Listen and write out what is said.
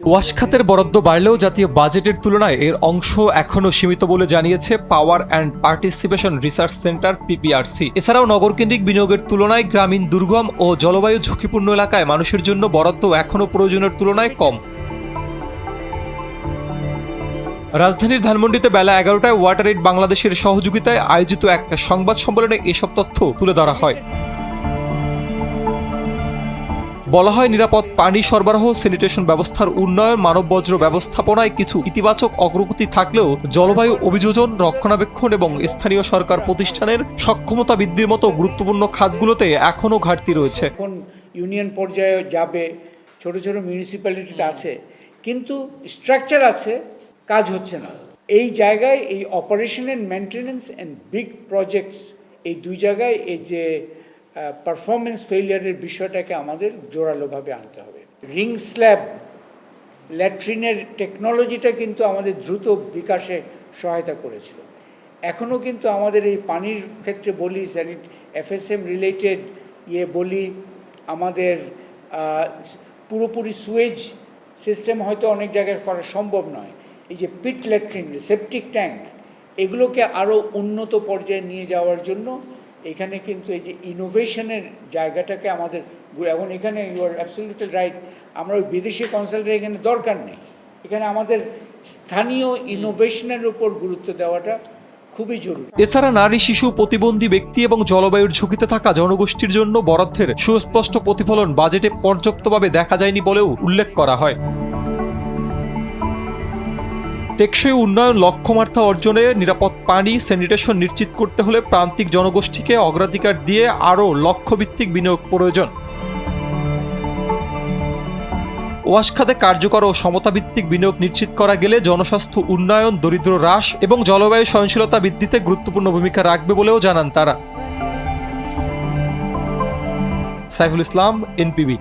Wash খাতের বরাদ্দ বাড়লেও জাতীয় বাজেটের তুলনায় এর অংশ এখনও সীমিত বলে জানিয়েছে power and participation research centre PPRC. এছাড়াও নগরকেন্দ্রিক বিনিয়োগের তুলনায় গ্রামীণ দুর্গম ও জলবায়ু ঝুঁকিপূর্ণ এলাকায় মানুষের জন্য বরাদ্দ এখনও প্রয়োজনের তুলনায় কম। রাজধানীর ধানমন্ডিতে বেলা ১১টায় ওয়াটার এইড বাংলাদেশের সহযোগিতায় আয়োজিত এক সংবাদ সম্মেলনে এসব তথ্য তুলে ধরা হয়। বলা হয়, নিরাপদ পানি সরবরাহ, স্যানিটেশন ব্যবস্থার উন্নয়ন, মানববর্জ্য ব্যবস্থাপনায় কিছু ইতিবাচক অগ্রগতি থাকলেও জলবায়ু অভিযোজন, রক্ষণাবেক্ষণ এবং স্থানীয় সরকার প্রতিষ্ঠানের সক্ষমতা বৃদ্ধির মতো গুরুত্বপূর্ণ খাতগুলোতে এখনও ঘাটতি রয়েছে। এখন ইউনিয়ন পর্যায়ে যাবে, ছোট ছোট মিউনিসিপ্যালিটিতে আছে, কিন্তু স্ট্রাকচার আছে, কাজ হচ্ছে না। এই জায়গায় এই operation and maintenance and big projects, এই দুই জায়গায় এই যে পারফরমেন্স ফেলিয়ারের বিষয়টাকে আমাদের জোরালোভাবে আনতে হবে। রিং স্ল্যাব ল্যাট্রিনের টেকনোলজিটা কিন্তু আমাদের দ্রুত বিকাশে সহায়তা করেছিল। এখনও কিন্তু আমাদের এই পানির ক্ষেত্রে বলি, এফএসএম রিলেটেড বলি, আমাদের পুরোপুরি সুয়েজ সিস্টেম হয়তো অনেক জায়গায় করা সম্ভব নয়। এই যে পিট ল্যাট্রিন, সেপটিক ট্যাঙ্ক, এগুলোকে আরও উন্নত পর্যায়ে নিয়ে যাওয়ার জন্য এখানে কিন্তু এই যে ইনোভেশনের জায়গাটাকে আমাদের, এখন এখানে ইউ আর অ্যাবসলিউটলি রাইট, আমরা ওই বিদেশি কনসালটেন্ট এখানে দরকার নেই। এখানে আমাদের স্থানীয় ইনোভেশনের উপর গুরুত্ব দেওয়াটা খুবই জরুরি। এছাড়া নারী, শিশু, প্রতিবন্ধী ব্যক্তি এবং জলবায়ুর ঝুঁকিতে থাকা জনগোষ্ঠীর জন্য বরাদ্দের সুস্পষ্ট প্রতিফলন বাজেটে পর্যাপ্তভাবে দেখা যায়নি বলেও উল্লেখ করা হয়। টেকসই উন্নয়ন লক্ষ্যমাত্রা অর্জনে নিরাপদ পানি, স্যানিটেশন নিশ্চিত করতে হলে প্রান্তিক জনগোষ্ঠীকে অগ্রাধিকার দিয়ে আরও লক্ষ্যভিত্তিক বিনিয়োগ প্রয়োজন। ওয়াশ খাতে কার্যকর ও সমতাভিত্তিক বিনিয়োগ নিশ্চিত করা গেলে জনস্বাস্থ্য উন্নয়ন, দরিদ্র হ্রাস এবং জলবায়ু সহনশীলতা বৃদ্ধিতে গুরুত্বপূর্ণ ভূমিকা রাখবে বলেও জানান তারা। সাইফুল ইসলাম, এনপিবি।